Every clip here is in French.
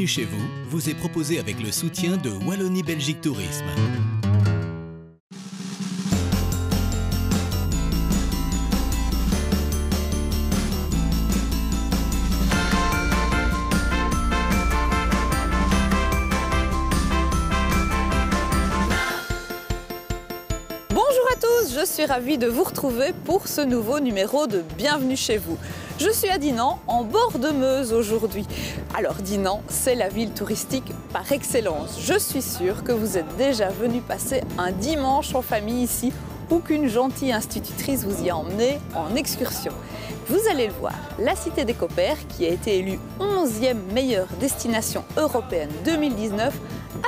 Bienvenue chez vous vous est proposé avec le soutien de Wallonie-Belgique Tourisme. Je suis ravie de vous retrouver pour ce nouveau numéro de Bienvenue chez vous. Je suis à Dinan, en bord de Meuse aujourd'hui. Alors Dinan, c'est la ville touristique par excellence. Je suis sûre que vous êtes déjà venu passer un dimanche en famille ici ou qu'une gentille institutrice vous y a emmené en excursion. Vous allez le voir, la Cité des Coppères, qui a été élue 11e meilleure destination européenne 2019,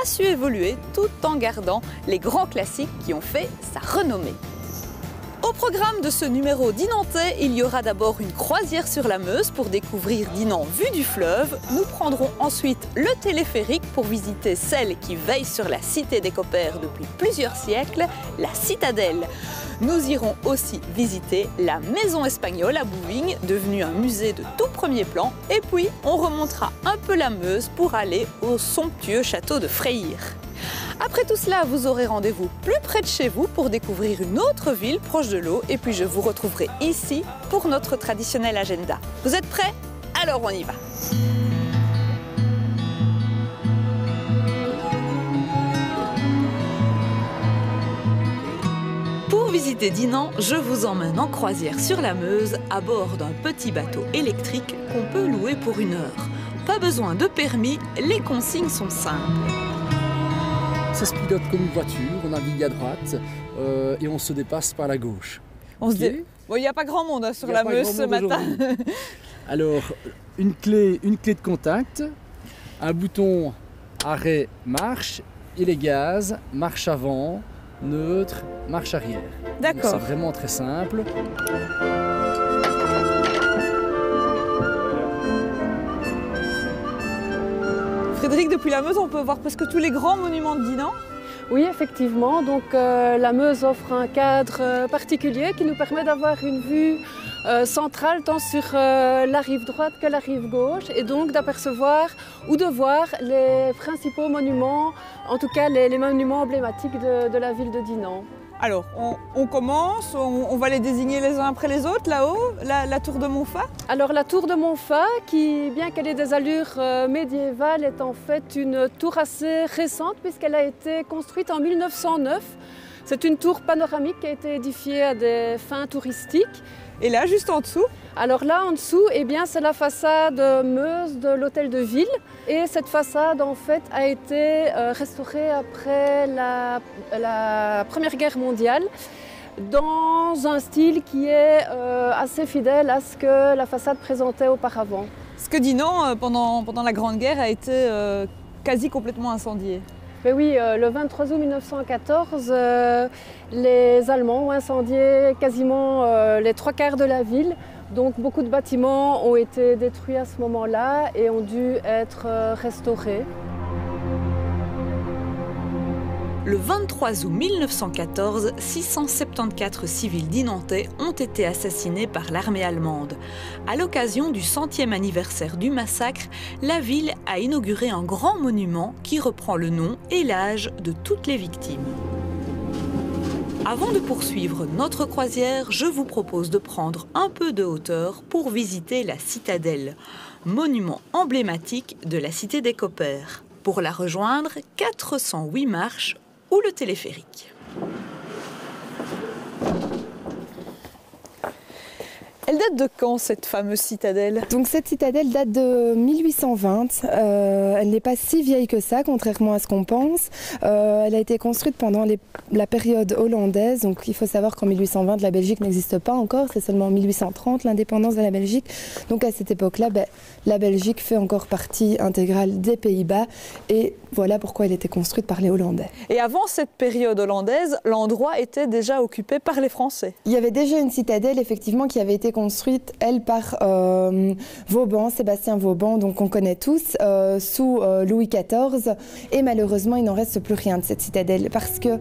a su évoluer tout en gardant les grands classiques qui ont fait sa renommée. Au programme de ce numéro dinantais, il y aura d'abord une croisière sur la Meuse pour découvrir Dinan vue du fleuve. Nous prendrons ensuite le téléphérique pour visiter celle qui veille sur la Cité des Coppères depuis plusieurs siècles, la Citadelle. Nous irons aussi visiter la Maison Espagnole à Bouvignes, devenue un musée de tout premier plan. Et puis, on remontera un peu la Meuse pour aller au somptueux château de Freyr. Après tout cela, vous aurez rendez-vous plus près de chez vous pour découvrir une autre ville proche de l'eau. Et puis, je vous retrouverai ici pour notre traditionnel agenda. Vous êtes prêts? Alors, on y va! Pour visiter Dinan, je vous emmène en croisière sur la Meuse à bord d'un petit bateau électrique qu'on peut louer pour 1 heure. Pas besoin de permis, les consignes sont simples. Ça se pilote comme une voiture, on navigue à droite et on se dépasse par la gauche. Bon, il n'y a pas grand monde sur la Meuse ce matin. Alors, une clé de contact, un bouton arrêt marche et les gaz, marche avant, neutre, marche arrière. D'accord. C'est vraiment très simple. Frédéric, depuis la Meuse, on peut voir presque tous les grands monuments de Dinan. Oui, effectivement. Donc, la Meuse offre un cadre particulier qui nous permet d'avoir une vue centrale tant sur la rive droite que la rive gauche et donc d'apercevoir ou de voir les principaux monuments, en tout cas les monuments emblématiques de la ville de Dinan. Alors, on commence, on va les désigner les uns après les autres, là-haut, la tour de Montfat. Alors la tour de Montfat, qui, bien qu'elle ait des allures médiévales, est en fait une tour assez récente puisqu'elle a été construite en 1909. C'est une tour panoramique qui a été édifiée à des fins touristiques. Et là, juste en dessous? Alors là, en dessous, eh bien, c'est la façade Meuse de l'hôtel de ville. Et cette façade, en fait, a été restaurée après la Première Guerre mondiale dans un style qui est assez fidèle à ce que la façade présentait auparavant. Ce que Dinan, pendant la Grande Guerre, a été quasi complètement incendié. Mais oui, le 23 août 1914, les Allemands ont incendié quasiment les 3/4 de la ville. Donc beaucoup de bâtiments ont été détruits à ce moment-là et ont dû être restaurés. Le 23 août 1914, 674 civils dinantais ont été assassinés par l'armée allemande. À l'occasion du 100e anniversaire du massacre, la ville a inauguré un grand monument qui reprend le nom et l'âge de toutes les victimes. Avant de poursuivre notre croisière, je vous propose de prendre un peu de hauteur pour visiter la Citadelle, monument emblématique de la Cité des Coppères. Pour la rejoindre, 408 marches ou le téléphérique. Elle date de quand, cette fameuse citadelle? Donc cette citadelle date de 1820. Elle n'est pas si vieille que ça, contrairement à ce qu'on pense. Elle a été construite pendant la période hollandaise. Donc il faut savoir qu'en 1820, la Belgique n'existe pas encore. C'est seulement en 1830 l'indépendance de la Belgique. Donc à cette époque-là, la Belgique fait encore partie intégrale des Pays-Bas. Et voilà pourquoi elle était construite par les Hollandais. Et avant cette période hollandaise, l'endroit était déjà occupé par les Français? Il y avait déjà une citadelle, effectivement, qui avait été construite, elle, par Vauban, Sébastien Vauban, donc on connaît tous, sous Louis XIV. Et malheureusement, il n'en reste plus rien de cette citadelle parce que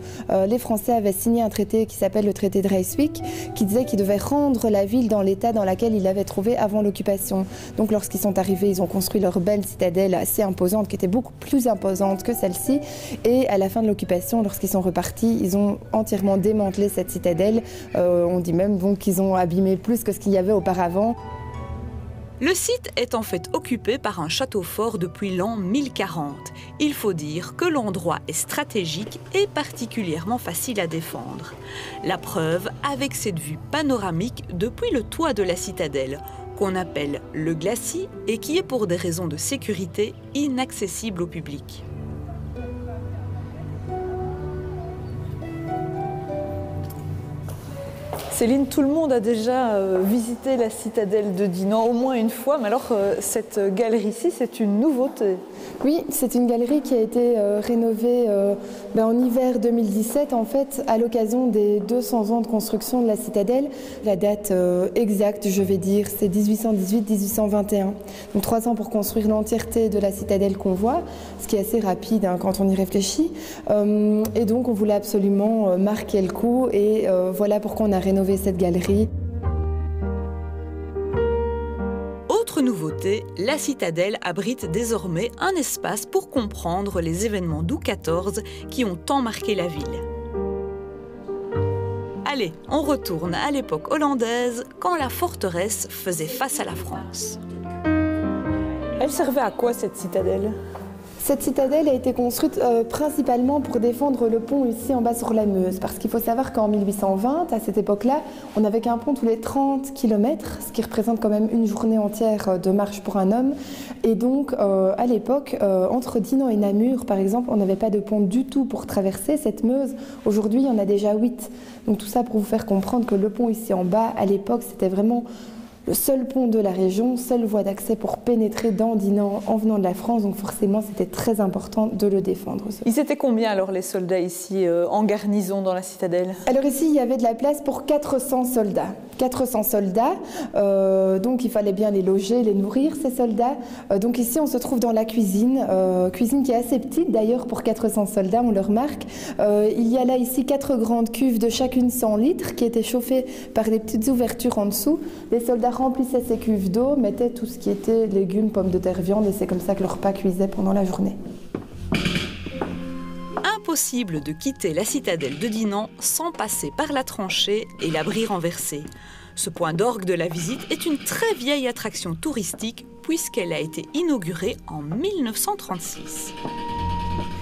les Français avaient signé un traité qui s'appelle le traité de Ryswick, qui disait qu'ils devaient rendre la ville dans l'état dans lequel ils l'avaient trouvée avant l'occupation. Donc lorsqu'ils sont arrivés, ils ont construit leur belle citadelle assez imposante, qui était beaucoup plus imposante que celle-ci. Et à la fin de l'occupation, lorsqu'ils sont repartis, ils ont entièrement démantelé cette citadelle. On dit même donc qu'ils ont abîmé plus que ce qu'il y avait auparavant. Le site est en fait occupé par un château fort depuis l'an 1040. Il faut dire que l'endroit est stratégique et particulièrement facile à défendre. La preuve avec cette vue panoramique depuis le toit de la citadelle, qu'on appelle le glacis et qui est pour des raisons de sécurité inaccessible au public. Céline, tout le monde a déjà visité la citadelle de Dinan au moins une fois, mais alors cette galerie-ci, c'est une nouveauté. Oui, c'est une galerie qui a été rénovée en hiver 2017, en fait, à l'occasion des 200 ans de construction de la citadelle. La date exacte, je vais dire, c'est 1818-1821. Donc 3 ans pour construire l'entièreté de la citadelle qu'on voit, ce qui est assez rapide quand on y réfléchit. Et donc on voulait absolument marquer le coup et voilà pourquoi on a rénové cette galerie. Autre nouveauté, la citadelle abrite désormais un espace pour comprendre les événements d'Août 14 qui ont tant marqué la ville. Allez, on retourne à l'époque hollandaise, quand la forteresse faisait face à la France. Elle servait à quoi cette citadelle ? Cette citadelle a été construite principalement pour défendre le pont ici en bas sur la Meuse. Parce qu'il faut savoir qu'en 1820, à cette époque-là, on n'avait qu'un pont tous les 30 km, ce qui représente quand même une journée entière de marche pour un homme. Et donc, à l'époque, entre Dinan et Namur, par exemple, on n'avait pas de pont du tout pour traverser cette Meuse. Aujourd'hui, il y en a déjà 8. Donc tout ça pour vous faire comprendre que le pont ici en bas, à l'époque, c'était vraiment le seul pont de la région, seule voie d'accès pour pénétrer dans Dinan en venant de la France. Donc forcément, c'était très important de le défendre. Ils étaient combien alors les soldats ici en garnison dans la citadelle ? Alors ici, il y avait de la place pour 400 soldats. 400 soldats, donc il fallait bien les loger, les nourrir, ces soldats. Donc ici, on se trouve dans la cuisine, cuisine qui est assez petite d'ailleurs pour 400 soldats, on le remarque. Il y a là ici 4 grandes cuves de chacune 100 litres qui étaient chauffées par des petites ouvertures en dessous. Les soldats remplissaient ces cuves d'eau, mettaient tout ce qui était légumes, pommes de terre, viande, et c'est comme ça que le repas cuisait pendant la journée. Impossible de quitter la citadelle de Dinan sans passer par la tranchée et l'abri renversé. Ce point d'orgue de la visite est une très vieille attraction touristique puisqu'elle a été inaugurée en 1936.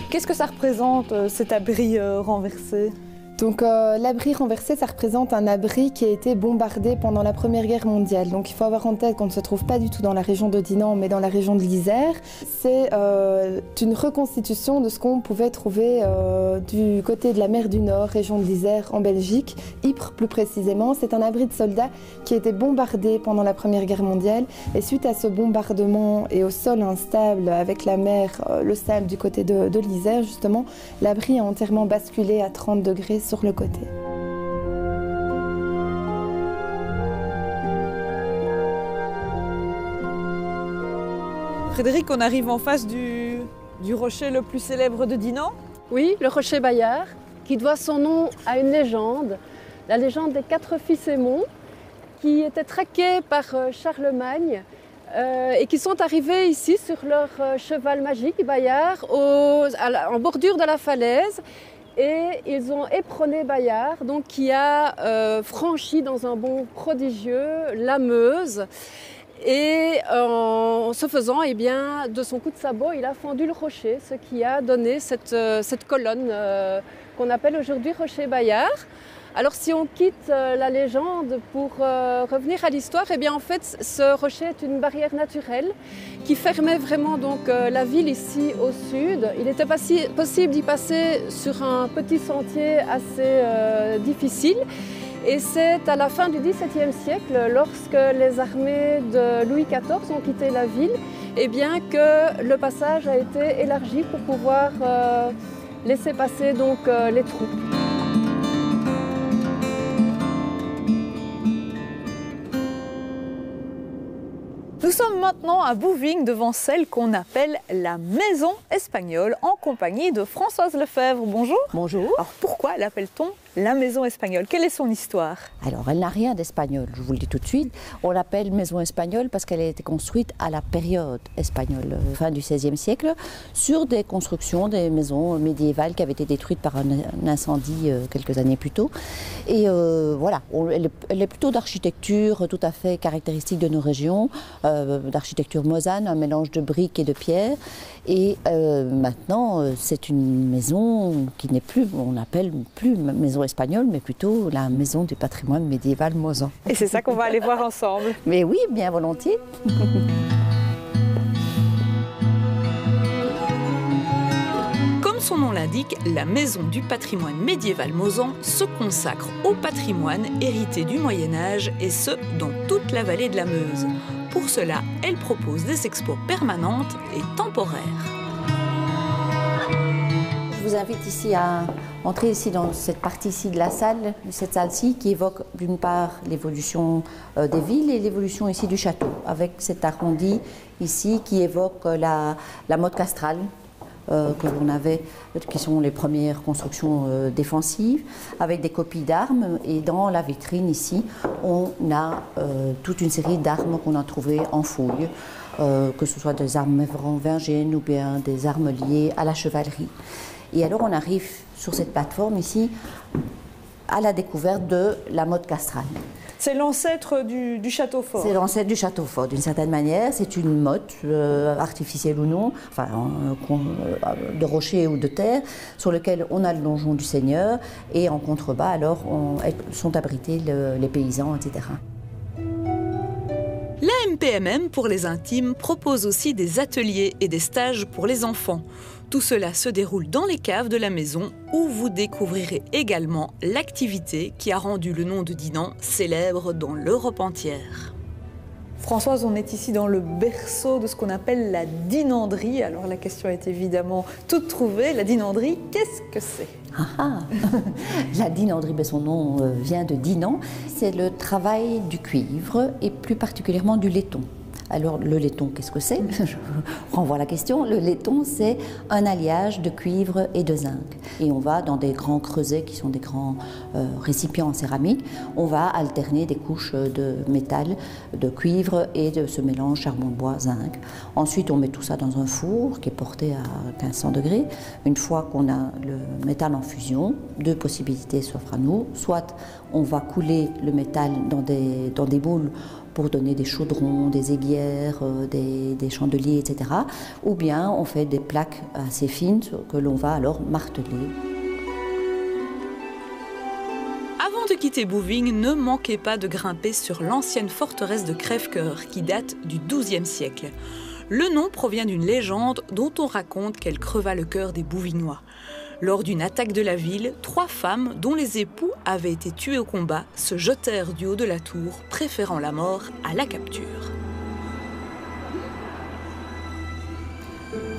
Qu'est-ce que ça représente cet abri renversé ? Donc l'abri renversé, ça représente un abri qui a été bombardé pendant la Première Guerre mondiale. Donc il faut avoir en tête qu'on ne se trouve pas du tout dans la région de Dinan, mais dans la région de l'Isère. C'est une reconstitution de ce qu'on pouvait trouver du côté de la mer du Nord, région de l'Isère, en Belgique. Ypres plus précisément, c'est un abri de soldats qui a été bombardé pendant la Première Guerre mondiale. Et suite à ce bombardement et au sol instable avec la mer, le sable du côté de l'Isère, justement, l'abri a entièrement basculé à 30 degrés sur le côté. Frédéric, on arrive en face du rocher le plus célèbre de Dinan. Oui, le rocher Bayard, qui doit son nom à une légende, la légende des 4 fils Aymon, qui étaient traqués par Charlemagne et qui sont arrivés ici sur leur cheval magique, Bayard, en bordure de la falaise. Et ils ont éperonné Bayard, donc, qui a franchi dans un bond prodigieux la Meuse. Et en ce faisant, eh bien, de son coup de sabot, il a fendu le rocher, ce qui a donné cette colonne qu'on appelle aujourd'hui rocher Bayard. Alors si on quitte la légende pour revenir à l'histoire, eh bien en fait ce rocher est une barrière naturelle qui fermait vraiment donc la ville ici au sud. Il était possible d'y passer sur un petit sentier assez difficile. Et c'est à la fin du XVIIe siècle, lorsque les armées de Louis XIV ont quitté la ville, eh bien que le passage a été élargi pour pouvoir laisser passer donc les troupes. Nous sommes maintenant à Bouvignes devant celle qu'on appelle la Maison Espagnole en compagnie de Françoise Lefebvre. Bonjour. Bonjour. Alors pourquoi l'appelle-t-on la Maison Espagnole? Quelle est son histoire? Alors, elle n'a rien d'espagnol, je vous le dis tout de suite. On l'appelle Maison Espagnole parce qu'elle a été construite à la période espagnole, fin du XVIe siècle, sur des constructions, des maisons médiévales qui avaient été détruites par un incendie quelques années plus tôt. Et voilà, elle est plutôt d'architecture tout à fait caractéristique de nos régions, d'architecture mosane, un mélange de briques et de pierres. Et maintenant, c'est une maison qui n'est plus, on n'appelle plus maison espagnole, mais plutôt la maison du patrimoine médiéval mosan. Et c'est ça qu'on va aller voir ensemble. Mais oui, bien volontiers. Comme son nom l'indique, la Maison du patrimoine médiéval mosan se consacre au patrimoine hérité du Moyen-Âge et ce, dans toute la vallée de la Meuse. Pour cela, elle propose des expos permanentes et temporaires. Je vous invite ici à entrer ici dans cette partie-ci de la salle, cette salle-ci qui évoque d'une part l'évolution des villes et l'évolution ici du château, avec cet arrondi ici qui évoque la motte castrale que l'on avait, qui sont les premières constructions défensives, avec des copies d'armes. Et dans la vitrine ici, on a toute une série d'armes qu'on a trouvées en fouille, que ce soit des armes mérovingiennes ou bien des armes liées à la chevalerie. Et alors on arrive sur cette plateforme ici à la découverte de la motte castrale. C'est l'ancêtre du château fort. C'est l'ancêtre du château fort, d'une certaine manière. C'est une motte, artificielle ou non, enfin, de rocher ou de terre, sur lequel on a le donjon du Seigneur, et en contrebas, alors, sont abrités les paysans, etc. La MPMM, pour les intimes, propose aussi des ateliers et des stages pour les enfants. Tout cela se déroule dans les caves de la maison où vous découvrirez également l'activité qui a rendu le nom de Dinan célèbre dans l'Europe entière. Françoise, on est ici dans le berceau de ce qu'on appelle la dinanderie. Alors la question est évidemment toute trouvée. La dinanderie, qu'est-ce que c'est? La dinanderie, ben son nom vient de Dinan. C'est le travail du cuivre et plus particulièrement du laiton. Alors le laiton, qu'est-ce que c'est? Je renvoie la question. Le laiton, c'est un alliage de cuivre et de zinc. Et on va dans des grands creusets qui sont des grands récipients en céramique. On va alterner des couches de métal, de cuivre et de ce mélange charbon-bois-zinc. Ensuite, on met tout ça dans un four qui est porté à 1500 degrés. Une fois qu'on a le métal en fusion, deux possibilités s'offrent à nous. Soit on va couler le métal dans des boules pour donner des chaudrons, des aiguières, des chandeliers, etc. Ou bien on fait des plaques assez fines que l'on va alors marteler. Avant de quitter Bouvignes, ne manquez pas de grimper sur l'ancienne forteresse de Crèvecoeur qui date du XIIe siècle. Le nom provient d'une légende dont on raconte qu'elle creva le cœur des Bouvignois. Lors d'une attaque de la ville, 3 femmes dont les époux avaient été tués au combat se jetèrent du haut de la tour, préférant la mort à la capture.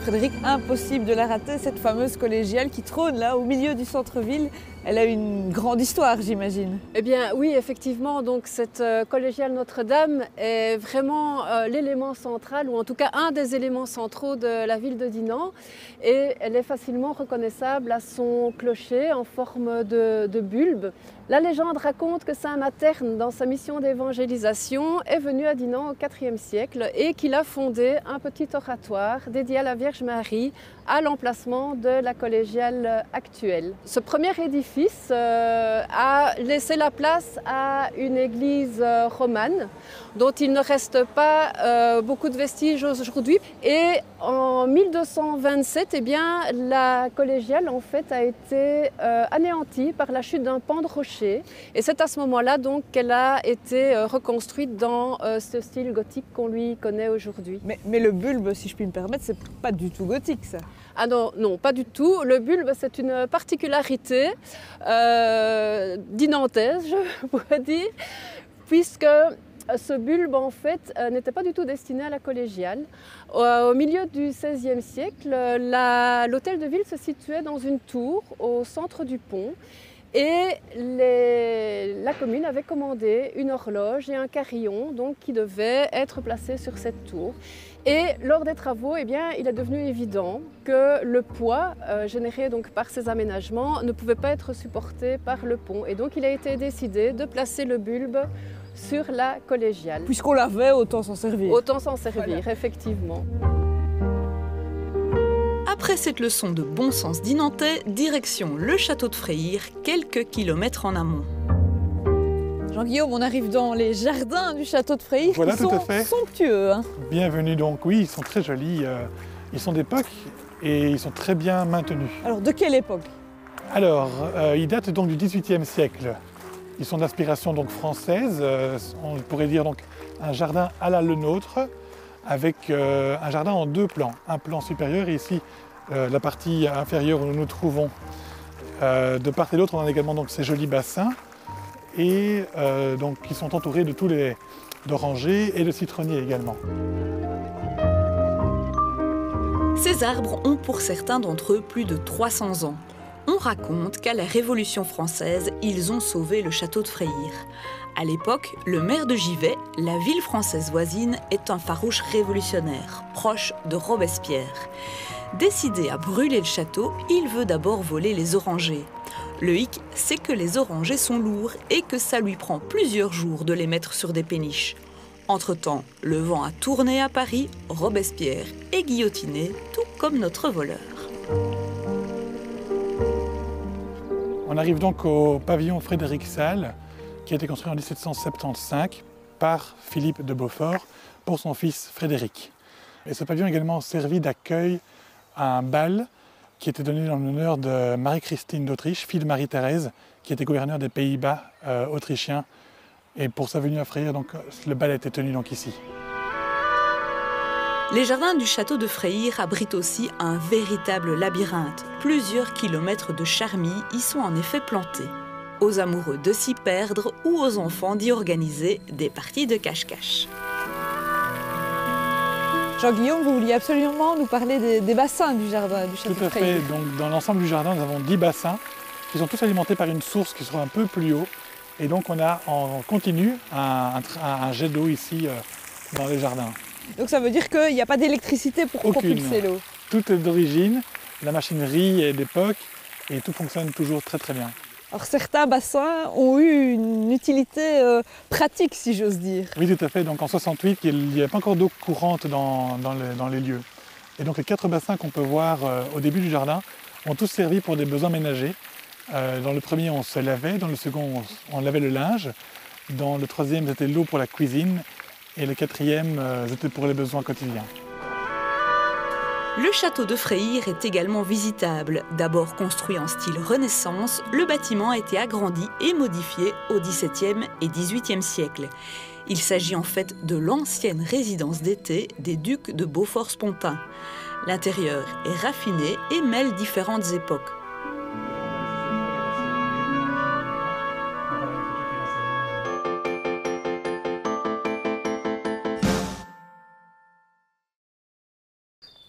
Frédéric, impossible de la rater, cette fameuse collégiale qui trône là au milieu du centre-ville. Elle a une grande histoire, j'imagine. Eh bien oui, effectivement, donc cette collégiale Notre-Dame est vraiment l'élément central, ou en tout cas un des éléments centraux de la ville de Dinan. Et elle est facilement reconnaissable à son clocher en forme de bulbe. La légende raconte que saint Materne, dans sa mission d'évangélisation, est venu à Dinan au IVe siècle et qu'il a fondé un petit oratoire dédié à la Vierge Marie à l'emplacement de la collégiale actuelle. Ce premier édifice a laissé la place à une église romane dont il ne reste pas beaucoup de vestiges aujourd'hui. Et en 1227, eh bien, la collégiale en fait, a été anéantie par la chute d'un pan de rocher. Et c'est à ce moment-là donc qu'elle a été reconstruite dans ce style gothique qu'on lui connaît aujourd'hui. Mais le bulbe, si je puis me permettre, c'est pas du tout gothique, ça. Ah non, non, pas du tout. Le bulbe, c'est une particularité dinantaise, je pourrais dire, puisque ce bulbe, en fait, n'était pas du tout destiné à la collégiale. Au milieu du XVIe siècle, l'hôtel de ville se situait dans une tour au centre du pont. Et la commune avait commandé une horloge et un carillon donc, qui devaient être placés sur cette tour. Et lors des travaux, eh bien, il est devenu évident que le poids généré donc, par ces aménagements ne pouvait pas être supporté par le pont. Et donc il a été décidé de placer le bulbe sur la collégiale. Puisqu'on l'avait, autant s'en servir. Autant s'en servir, effectivement. Après cette leçon de bon sens dinantais, direction le château de Freyr, quelques kilomètres en amont. Jean-Guillaume, on arrive dans les jardins du château de Freyr, voilà, qui tout sont à fait. somptueux. Hein. Bienvenue donc, oui, ils sont très jolis. Ils sont d'époque et ils sont très bien maintenus. Alors, de quelle époque? Alors, ils datent donc du XVIIIe siècle. Ils sont d'inspiration donc française. On pourrait dire donc un jardin à la le nôtre, avec un jardin en deux plans. Un plan supérieur et ici la partie inférieure où nous nous trouvons. De part et d'autre, on a également donc ces jolis bassins et donc qui sont entourés de tous les d'orangers et de citronniers également. Ces arbres ont pour certains d'entre eux plus de 300 ans. On raconte qu'à la Révolution française, ils ont sauvé le château de Freyr. À l'époque, le maire de Givet, la ville française voisine, est un farouche révolutionnaire, proche de Robespierre. Décidé à brûler le château, il veut d'abord voler les orangers. Le hic, c'est que les orangers sont lourds et que ça lui prend plusieurs jours de les mettre sur des péniches. Entre-temps, le vent a tourné à Paris, Robespierre est guillotiné, tout comme notre voleur. On arrive donc au pavillon Frédéric Salle, qui a été construit en 1775 par Philippe de Beaufort pour son fils Frédéric. Et ce pavillon a également servi d'accueil à un bal qui était donné en l'honneur de Marie-Christine d'Autriche, fille de Marie-Thérèse, qui était gouverneure des Pays-Bas autrichiens. Et pour sa venue à Freyr, donc, le bal a été tenu donc, ici. Les jardins du château de Freyr abritent aussi un véritable labyrinthe. Plusieurs kilomètres de charmilles y sont en effet plantés. Aux amoureux de s'y perdre ou aux enfants d'y organiser des parties de cache-cache. Jean-Guillaume, vous vouliez absolument nous parler des bassins du jardin du château de Freyr. Tout à fait. Donc, dans l'ensemble du jardin, nous avons 10 bassins qui sont tous alimentés par une source qui sera un peu plus haut. Et donc on a en continu un jet d'eau ici dans les jardins. Donc ça veut dire qu'il n'y a pas d'électricité pour propulser l'eau. Tout est d'origine, la machinerie est d'époque et tout fonctionne toujours très très bien. Alors certains bassins ont eu une utilité pratique, si j'ose dire. Oui, tout à fait. Donc en 68, il n'y avait pas encore d'eau courante dans les lieux. Et donc les 4 bassins qu'on peut voir au début du jardin ont tous servi pour des besoins ménagers. Dans le premier, on se lavait, dans le second, on lavait le linge. Dans le troisième, c'était l'eau pour la cuisine. Et le quatrième, c'était pour les besoins quotidiens. Le château de Freyr est également visitable. D'abord construit en style Renaissance, le bâtiment a été agrandi et modifié au XVIIe et XVIIIe siècle. Il s'agit en fait de l'ancienne résidence d'été des ducs de Beaufort-Spontin. L'intérieur est raffiné et mêle différentes époques.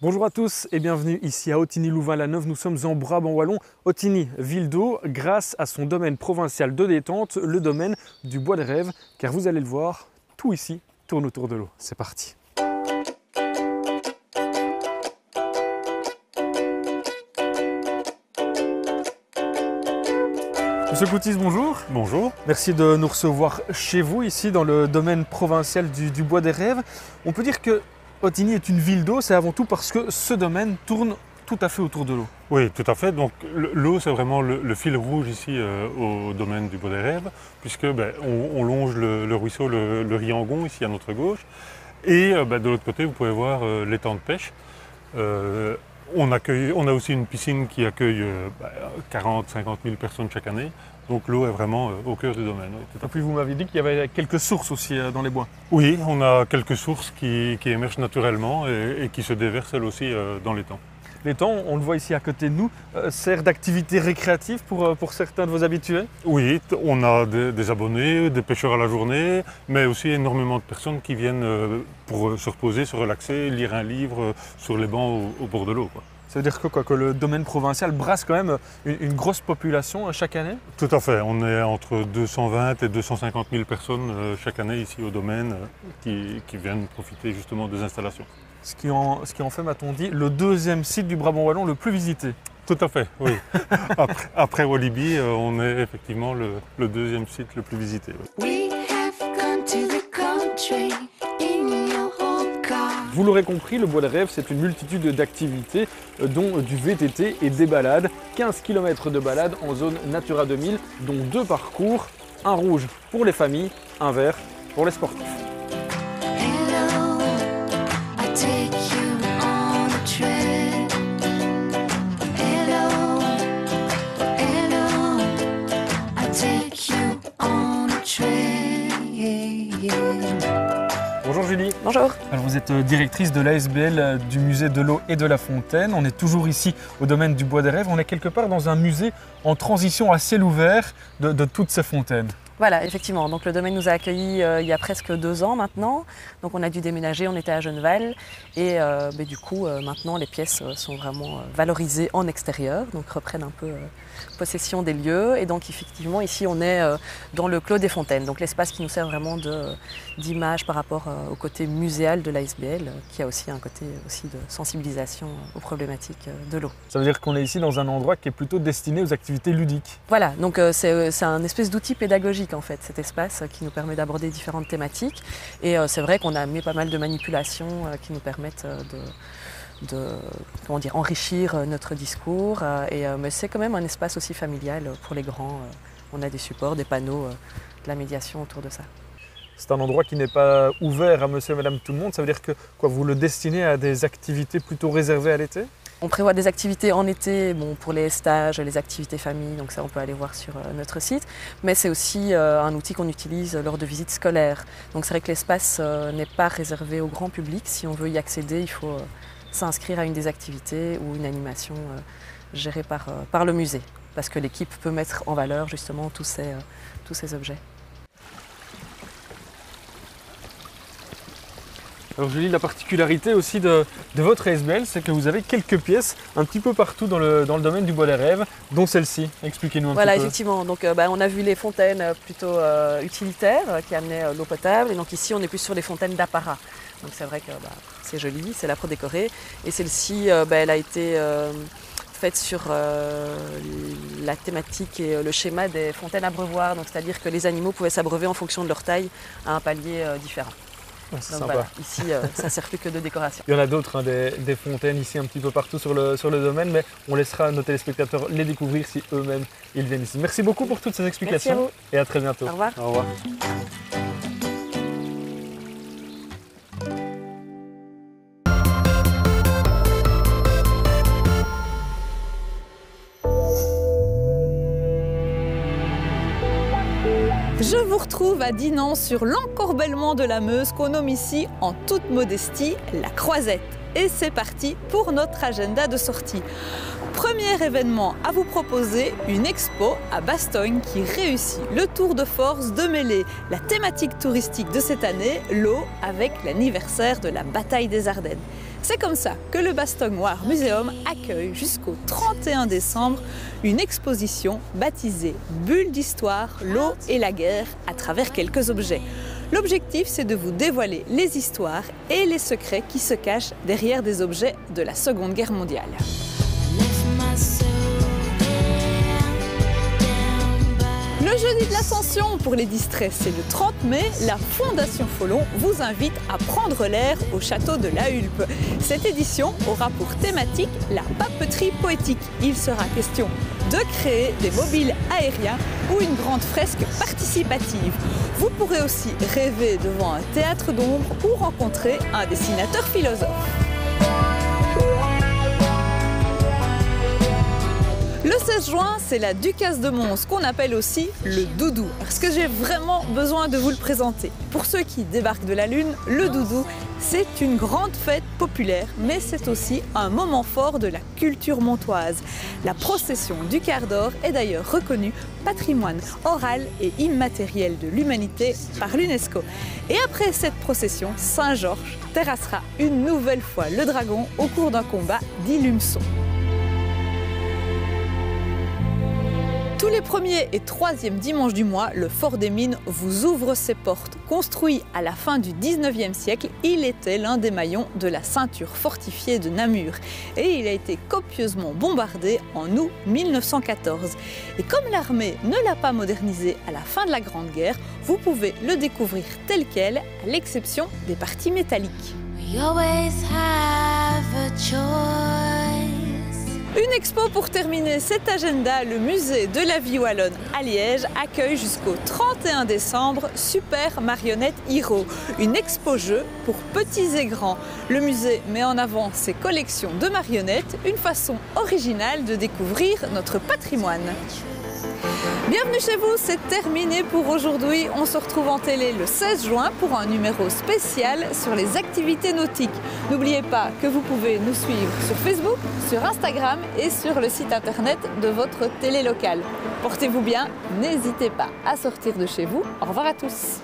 Bonjour à tous et bienvenue ici à Ottignies-Louvain-la-Neuve. Nous sommes en Brabant wallon. Ottignies, ville d'eau, grâce à son domaine provincial de détente, le domaine du Bois des Rêves. Car vous allez le voir, tout ici tourne autour de l'eau. C'est parti. Monsieur Coutis, bonjour. Bonjour. Merci de nous recevoir chez vous, ici dans le domaine provincial du Bois des Rêves. On peut dire que Ottignies est une ville d'eau, c'est avant tout parce que ce domaine tourne tout à fait autour de l'eau. Oui, tout à fait. Donc l'eau, c'est vraiment le fil rouge ici au domaine du Bois des Rêves, puisque on longe le ruisseau, le Riangon, ici à notre gauche. Et de l'autre côté, vous pouvez voir l'étang de pêche. On a aussi une piscine qui accueille 40-50 000 personnes chaque année. Donc l'eau est vraiment au cœur du domaine. Oui, et puis vous m'avez dit qu'il y avait quelques sources aussi dans les bois. Oui, on a quelques sources qui émergent naturellement et qui se déversent elles aussi dans l'étang. L'étang, on le voit ici à côté de nous, sert d'activité récréative pour certains de vos habitués? Oui, on a des abonnés, des pêcheurs à la journée, mais aussi énormément de personnes qui viennent pour se reposer, se relaxer, lire un livre sur les bancs au bord de l'eau. Ça veut dire que le domaine provincial brasse quand même une grosse population chaque année? Tout à fait, on est entre 220 et 250 000 personnes chaque année ici au domaine qui viennent profiter justement des installations. Ce qui en fait, m'a-t-on dit, le deuxième site du Brabant wallon le plus visité. Tout à fait, oui. après Walibi, on est effectivement le deuxième site le plus visité. Oui. Vous l'aurez compris, le Bois des Rêves, c'est une multitude d'activités, dont du VTT et des balades. 15 km de balades en zone Natura 2000, dont 2 parcours, un rouge pour les familles, un vert pour les sportifs. Bonjour Julie. Bonjour. Alors vous êtes directrice de l'ASBL du musée de l'eau et de la fontaine. On est toujours ici au domaine du Bois des Rêves. On est quelque part dans un musée en transition à ciel ouvert de toutes ces fontaines. Voilà, effectivement. Donc le domaine nous a accueillis il y a presque 2 ans maintenant. Donc on a dû déménager, on était à Genneval. Et du coup, maintenant les pièces sont vraiment valorisées en extérieur, donc reprennent un peu possession des lieux. Et donc effectivement, ici on est dans le Clos des Fontaines, donc l'espace qui nous sert vraiment d'image par rapport au côté muséal de l'ASBL, qui a aussi un côté aussi de sensibilisation aux problématiques de l'eau. Ça veut dire qu'on est ici dans un endroit qui est plutôt destiné aux activités ludiques. Voilà, donc c'est un espèce d'outil pédagogique en fait, cet espace qui nous permet d'aborder différentes thématiques. Et c'est vrai qu'on a amené pas mal de manipulations qui nous permettent comment dire, enrichir notre discours. Mais c'est quand même un espace aussi familial pour les grands. On a des supports, des panneaux, de la médiation autour de ça. C'est un endroit qui n'est pas ouvert à monsieur et madame tout le monde. Ça veut dire que vous le destinez à des activités plutôt réservées à l'été? On prévoit des activités en été pour les stages, les activités famille, donc ça on peut aller voir sur notre site. Mais c'est aussi un outil qu'on utilise lors de visites scolaires. Donc c'est vrai que l'espace n'est pas réservé au grand public. Si on veut y accéder, il faut s'inscrire à une des activités ou une animation gérée par le musée. Parce que l'équipe peut mettre en valeur justement tous ces objets. Alors Julie, la particularité aussi de votre ASBL, c'est que vous avez quelques pièces un petit peu partout dans le domaine du Bois des Rêves, dont celle-ci. Expliquez-nous un petit peu. Voilà, effectivement. Donc, on a vu les fontaines plutôt utilitaires qui amenaient l'eau potable. Et donc ici, on est plus sur les fontaines d'apparat. Donc c'est vrai que c'est joli, c'est la pro-décorée. Et celle-ci, elle a été faite sur la thématique et le schéma des fontaines abreuvoirs. Donc c'est-à-dire que les animaux pouvaient s'abreuver en fonction de leur taille à un palier différent. Ouais, c'est sympa. Voilà, ici, ça ne sert plus que de décoration. Il y en a d'autres, des fontaines ici un petit peu partout sur le domaine, mais on laissera à nos téléspectateurs les découvrir si eux-mêmes ils viennent ici. Merci beaucoup pour toutes ces explications. Merci à vous. Et à très bientôt. Au revoir. Au revoir. Je vous retrouve à Dinan sur l'encorbellement de la Meuse qu'on nomme ici en toute modestie la Croisette. Et c'est parti pour notre agenda de sortie. Premier événement à vous proposer, une expo à Bastogne qui réussit le tour de force de mêler la thématique touristique de cette année, l'eau, avec l'anniversaire de la bataille des Ardennes. C'est comme ça que le Bastogne War Museum accueille jusqu'au 31 décembre une exposition baptisée Bulle d'histoire, l'eau et la guerre à travers quelques objets. L'objectif, c'est de vous dévoiler les histoires et les secrets qui se cachent derrière des objets de la Seconde Guerre mondiale. Le jeudi de l'Ascension pour les distraits, c'est le 30 mai. La Fondation Follon vous invite à prendre l'air au château de La Hulpe. Cette édition aura pour thématique la papeterie poétique. Il sera question de créer des mobiles aériens ou une grande fresque participative. Vous pourrez aussi rêver devant un théâtre d'ombre ou rencontrer un dessinateur philosophe. Le 16 16 juin, c'est la Ducasse de Mons, qu'on appelle aussi le Doudou. Est-ce que j'ai vraiment besoin de vous le présenter? Pour ceux qui débarquent de la Lune, le Doudou, c'est une grande fête populaire, mais c'est aussi un moment fort de la culture montoise. La procession du quart d'or est d'ailleurs reconnue patrimoine oral et immatériel de l'humanité par l'UNESCO. Et après cette procession, Saint-Georges terrassera une nouvelle fois le dragon au cours d'un combat dit Lumeçon. Tous les premiers et troisièmes dimanches du mois, le Fort des Mines vous ouvre ses portes. Construit à la fin du 19e siècle, il était l'un des maillons de la ceinture fortifiée de Namur. Et il a été copieusement bombardé en août 1914. Et comme l'armée ne l'a pas modernisé à la fin de la Grande Guerre, vous pouvez le découvrir tel quel, à l'exception des parties métalliques. Une expo pour terminer cet agenda, le musée de la vie wallonne à Liège accueille jusqu'au 31 décembre Super Marionnette Hero, une expo-jeu pour petits et grands. Le musée met en avant ses collections de marionnettes, une façon originale de découvrir notre patrimoine. Bienvenue chez vous, c'est terminé pour aujourd'hui. On se retrouve en télé le 16 juin pour un numéro spécial sur les activités nautiques. N'oubliez pas que vous pouvez nous suivre sur Facebook, sur Instagram et sur le site internet de votre télé locale. Portez-vous bien, n'hésitez pas à sortir de chez vous. Au revoir à tous.